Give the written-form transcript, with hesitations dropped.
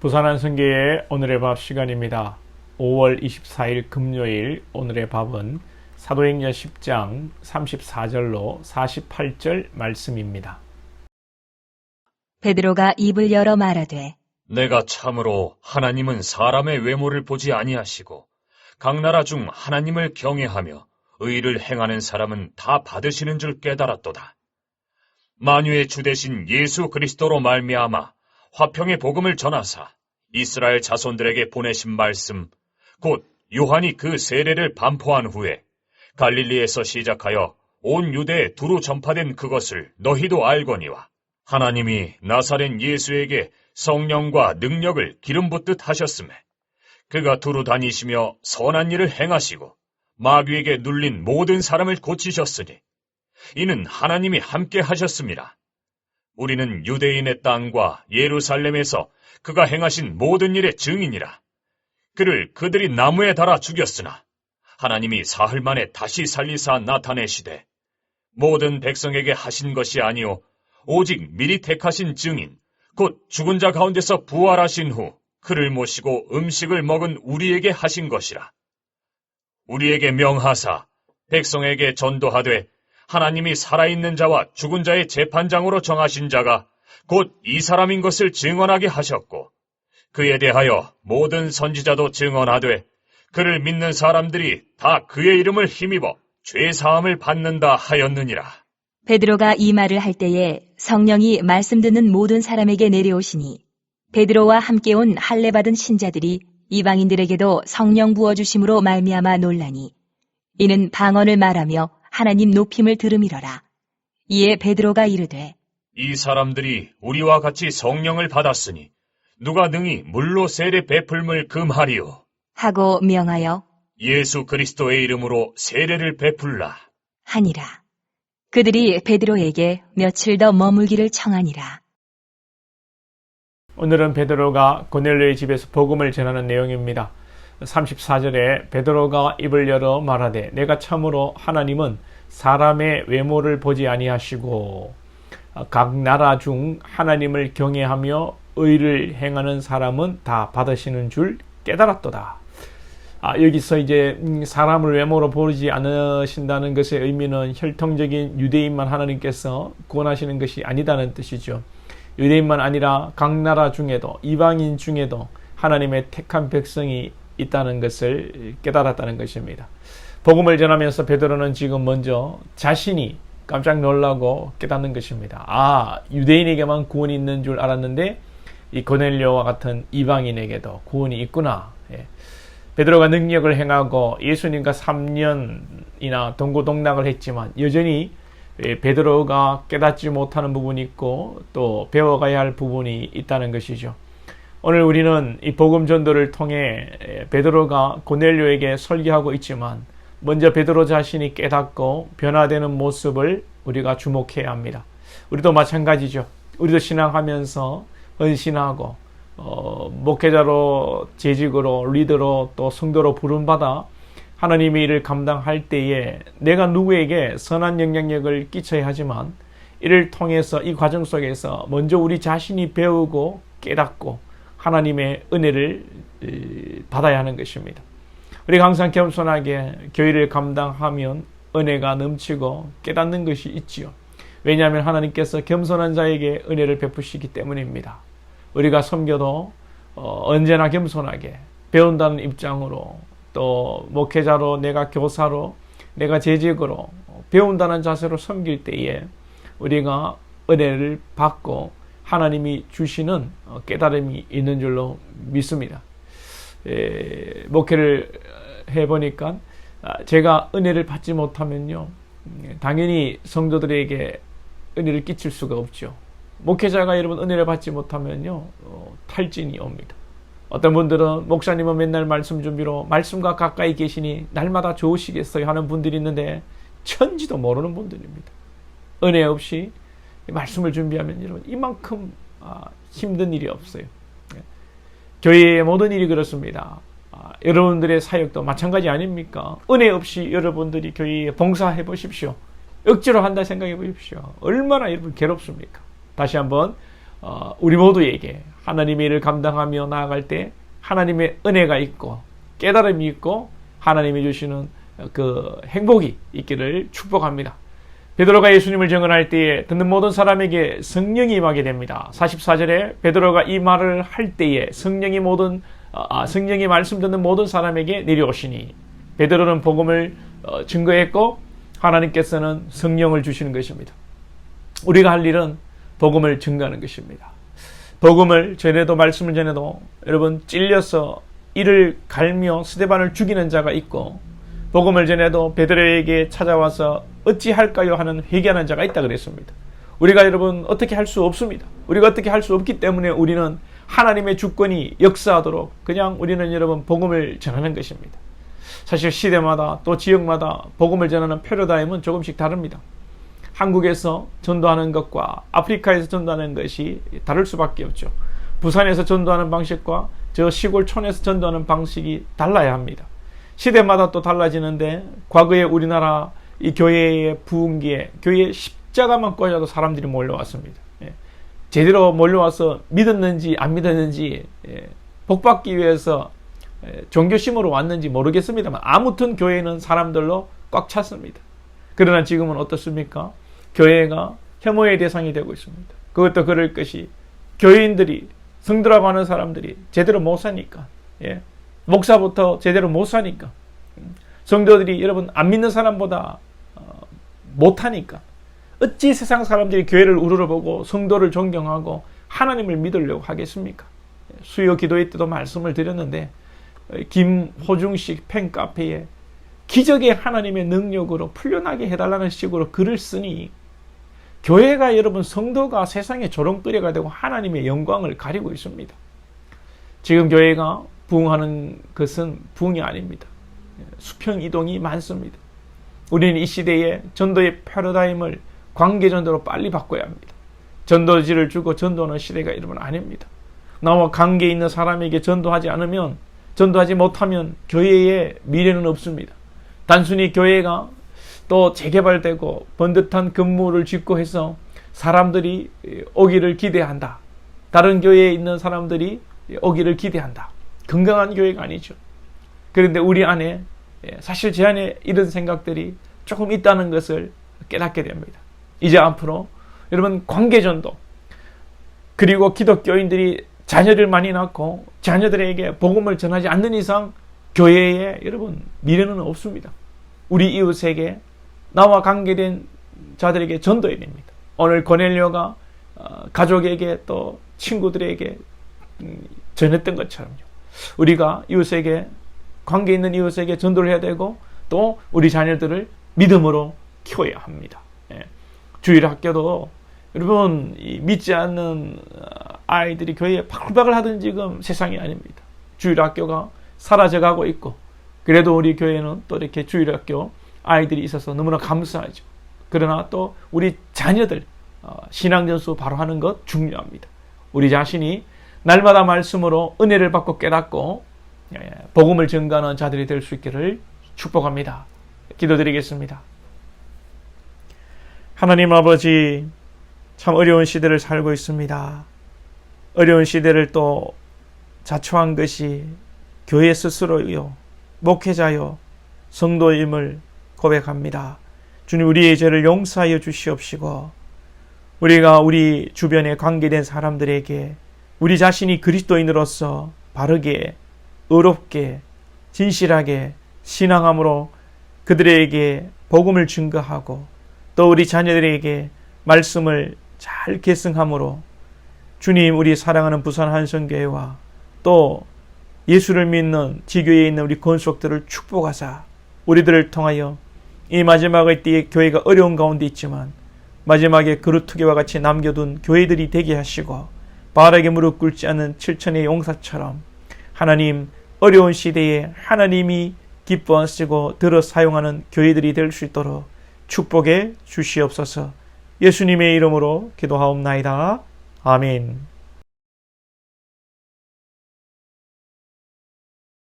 부산 한성교회 오늘의 밥 시간입니다. 5월 24일 금요일 오늘의 밥은 사도행전 10장 34절로 48절 말씀입니다. 베드로가 입을 열어 말하되 내가 참으로 하나님은 사람의 외모를 보지 아니하시고 각 나라 중 하나님을 경외하며 의를 행하는 사람은 다 받으시는 줄 깨달았도다. 만유의 주 되신 예수 그리스도로 말미암아 화평의 복음을 전하사 이스라엘 자손들에게 보내신 말씀 곧 요한이 그 세례를 반포한 후에 갈릴리에서 시작하여 온 유대에 두루 전파된 그것을 너희도 알거니와 하나님이 나사렛 예수에게 성령과 능력을 기름 붓듯 하셨음에 그가 두루 다니시며 선한 일을 행하시고 마귀에게 눌린 모든 사람을 고치셨으니 이는 하나님이 함께 하셨습니다. 우리는 유대인의 땅과 예루살렘에서 그가 행하신 모든 일의 증인이라. 그를 그들이 나무에 달아 죽였으나 하나님이 사흘 만에 다시 살리사 나타내시되 모든 백성에게 하신 것이 아니요 오직 미리 택하신 증인 곧 죽은 자 가운데서 부활하신 후 그를 모시고 음식을 먹은 우리에게 하신 것이라. 우리에게 명하사 백성에게 전도하되 하나님이 살아있는 자와 죽은 자의 재판장으로 정하신 자가 곧 이 사람인 것을 증언하게 하셨고 그에 대하여 모든 선지자도 증언하되 그를 믿는 사람들이 다 그의 이름을 힘입어 죄사함을 받는다 하였느니라. 베드로가 이 말을 할 때에 성령이 말씀 듣는 모든 사람에게 내려오시니 베드로와 함께 온 할례 받은 신자들이 이방인들에게도 성령 부어주심으로 말미암아 놀라니 이는 방언을 말하며 하나님 높임을 들음이러라. 이에 베드로가 이르되 이 사람들이 우리와 같이 성령을 받았으니 누가 능히 물로 세례 베풀물 금하리요 하고 명하여 예수 그리스도의 이름으로 세례를 베풀라 하니라. 그들이 베드로에게 며칠 더 머물기를 청하니라. 오늘은 베드로가 고넬료의 집에서 복음을 전하는 내용입니다. 34절에 베드로가 입을 열어 말하되 내가 참으로 하나님은 사람의 외모를 보지 아니하시고 각 나라 중 하나님을 경외하며 의를 행하는 사람은 다 받으시는 줄 깨달았도다. 여기서 이제 사람을 외모로 보지 않으신다는 것의 의미는 혈통적인 유대인만 하나님께서 구원하시는 것이 아니다는 뜻이죠. 유대인만 아니라 각 나라 중에도 이방인 중에도 하나님의 택한 백성이 있다는 것을 깨달았다는 것입니다. 복음을 전하면서 베드로는 지금 먼저 자신이 깜짝 놀라고 깨닫는 것입니다. 유대인에게만 구원이 있는 줄 알았는데 이 고넬료와 같은 이방인에게도 구원이 있구나. 베드로가 능력을 행하고 예수님과 3년이나 동고동락을 했지만 여전히 베드로가 깨닫지 못하는 부분이 있고 또 배워가야 할 부분이 있다는 것이죠. 오늘 우리는 이 복음 전도를 통해 베드로가 고넬료에게 설교하고 있지만 먼저 베드로 자신이 깨닫고 변화되는 모습을 우리가 주목해야 합니다. 우리도 마찬가지죠. 우리도 신앙하면서 헌신하고 목회자로 재직으로 리더로 또 성도로 부름받아 하나님의 일을 감당할 때에 내가 누구에게 선한 영향력을 끼쳐야 하지만 이를 통해서 이 과정 속에서 먼저 우리 자신이 배우고 깨닫고 하나님의 은혜를 받아야 하는 것입니다. 우리가 항상 겸손하게 교회를 감당하면 은혜가 넘치고 깨닫는 것이 있지요. 왜냐하면 하나님께서 겸손한 자에게 은혜를 베푸시기 때문입니다. 우리가 섬겨도 언제나 겸손하게 배운다는 입장으로 또 목회자로 내가 교사로 내가 재직으로 배운다는 자세로 섬길 때에 우리가 은혜를 받고 하나님이 주시는 깨달음이 있는 줄로 믿습니다. 목회를 해보니까 제가 은혜를 받지 못하면요 당연히 성도들에게 은혜를 끼칠 수가 없죠. 목회자가 여러분 은혜를 받지 못하면요 탈진이 옵니다. 어떤 분들은 목사님은 맨날 말씀 준비로 말씀과 가까이 계시니 날마다 좋으시겠어요 하는 분들이 있는데 천지도 모르는 분들입니다. 은혜 없이 말씀을 준비하면 여러분 이만큼 힘든 일이 없어요. 교회의 모든 일이 그렇습니다. 여러분들의 사역도 마찬가지 아닙니까? 은혜 없이 여러분들이 교회에 봉사해 보십시오. 억지로 한다 생각해 보십시오. 얼마나 여러분 괴롭습니까? 다시 한번 우리 모두에게 하나님의 일을 감당하며 나아갈 때 하나님의 은혜가 있고 깨달음이 있고 하나님이 주시는 그 행복이 있기를 축복합니다. 베드로가 예수님을 증언할 때에 듣는 모든 사람에게 성령이 임하게 됩니다. 44절에 베드로가 이 말을 할 때에 성령이 말씀 듣는 모든 사람에게 내려오시니, 베드로는 복음을 증거했고 하나님께서는 성령을 주시는 것입니다. 우리가 할 일은 복음을 증거하는 것입니다. 복음을 전해도 말씀을 전해도 여러분 찔려서 이를 갈며 스데반을 죽이는 자가 있고, 복음을 전해도 베드로에게 찾아와서 어찌할까요 하는 회개하는 자가 있다 그랬습니다. 우리가 여러분 어떻게 할 수 없습니다. 우리가 어떻게 할 수 없기 때문에 우리는 하나님의 주권이 역사하도록 그냥 우리는 여러분 복음을 전하는 것입니다. 사실 시대마다 또 지역마다 복음을 전하는 패러다임은 조금씩 다릅니다. 한국에서 전도하는 것과 아프리카에서 전도하는 것이 다를 수밖에 없죠. 부산에서 전도하는 방식과 저 시골촌에서 전도하는 방식이 달라야 합니다. 시대마다 또 달라지는데, 과거에 우리나라 이 교회의 부흥기에 교회에 십자가만 꽂아도 사람들이 몰려왔습니다. 제대로 몰려와서 믿었는지 안 믿었는지, 복받기 위해서 종교심으로 왔는지 모르겠습니다만 아무튼 교회는 사람들로 꽉 찼습니다. 그러나 지금은 어떻습니까? 교회가 혐오의 대상이 되고 있습니다. 그것도 그럴 것이 교인들이, 성도라고 하는 사람들이 제대로 못 사니까, 목사부터 제대로 못 사니까, 성도들이 여러분 안 믿는 사람보다 못하니까, 어찌 세상 사람들이 교회를 우러러보고 성도를 존경하고 하나님을 믿으려고 하겠습니까? 수요 기도회 때도 말씀을 드렸는데, 김호중식 팬카페에 기적의 하나님의 능력으로 풀려나게 해달라는 식으로 글을 쓰니, 교회가 여러분 성도가 세상의 조롱거리가 되고 하나님의 영광을 가리고 있습니다. 지금 교회가 부흥하는 것은 부흥이 아닙니다. 수평 이동이 많습니다. 우리는 이 시대에 전도의 패러다임을 관계전도로 빨리 바꿔야 합니다. 전도지를 주고 전도하는 시대가 여러분 아닙니다. 나와 관계 있는 사람에게 전도하지 못하면 교회의 미래는 없습니다. 단순히 교회가 또 재개발되고 번듯한 건물을 짓고 해서 사람들이 오기를 기대한다. 다른 교회에 있는 사람들이 오기를 기대한다. 건강한 교회가 아니죠. 그런데 우리 안에, 사실 제 안에 이런 생각들이 조금 있다는 것을 깨닫게 됩니다. 이제 앞으로 여러분 관계전도, 그리고 기독교인들이 자녀를 많이 낳고 자녀들에게 복음을 전하지 않는 이상 교회에 여러분 미래는 없습니다. 우리 이웃에게, 나와 관계된 자들에게 전도해야 됩니다. 오늘 고넬료가 가족에게 또 친구들에게 전했던 것처럼요. 우리가 이웃에게, 관계 있는 이웃에게 전도를 해야 되고, 또 우리 자녀들을 믿음으로 키워야 합니다. 주일 학교도 여러분 믿지 않는 아이들이 교회에 바글바글 하던 지금 세상이 아닙니다. 주일 학교가 사라져가고 있고, 그래도 우리 교회는 또 이렇게 주일 학교 아이들이 있어서 너무나 감사하죠. 그러나 또 우리 자녀들 신앙전수 바로 하는 것 중요합니다. 우리 자신이 날마다 말씀으로 은혜를 받고 깨닫고 복음을 증거하는 자들이 될 수 있기를 축복합니다. 기도드리겠습니다. 하나님 아버지, 참 어려운 시대를 살고 있습니다. 어려운 시대를 또 자초한 것이 교회 스스로요, 목회자요, 성도임을 고백합니다. 주님, 우리의 죄를 용서하여 주시옵시고, 우리가 우리 주변에 관계된 사람들에게 우리 자신이 그리스도인으로서 바르게, 의롭게, 진실하게 신앙함으로 그들에게 복음을 증거하고, 또 우리 자녀들에게 말씀을 잘 계승함으로 주님, 우리 사랑하는 부산 한성교회와 또 예수를 믿는 지교회에 있는 우리 권속들을 축복하사 우리들을 통하여 이 마지막의 때에 교회가 어려운 가운데 있지만 마지막에 그루트교와 같이 남겨둔 교회들이 되게 하시고, 바르게 무릎 꿇지 않는 7천의 용사처럼 하나님, 어려운 시대에 하나님이 기뻐하시고 들어 사용하는 교회들이 될 수 있도록 축복해 주시옵소서. 예수님의 이름으로 기도하옵나이다. 아멘.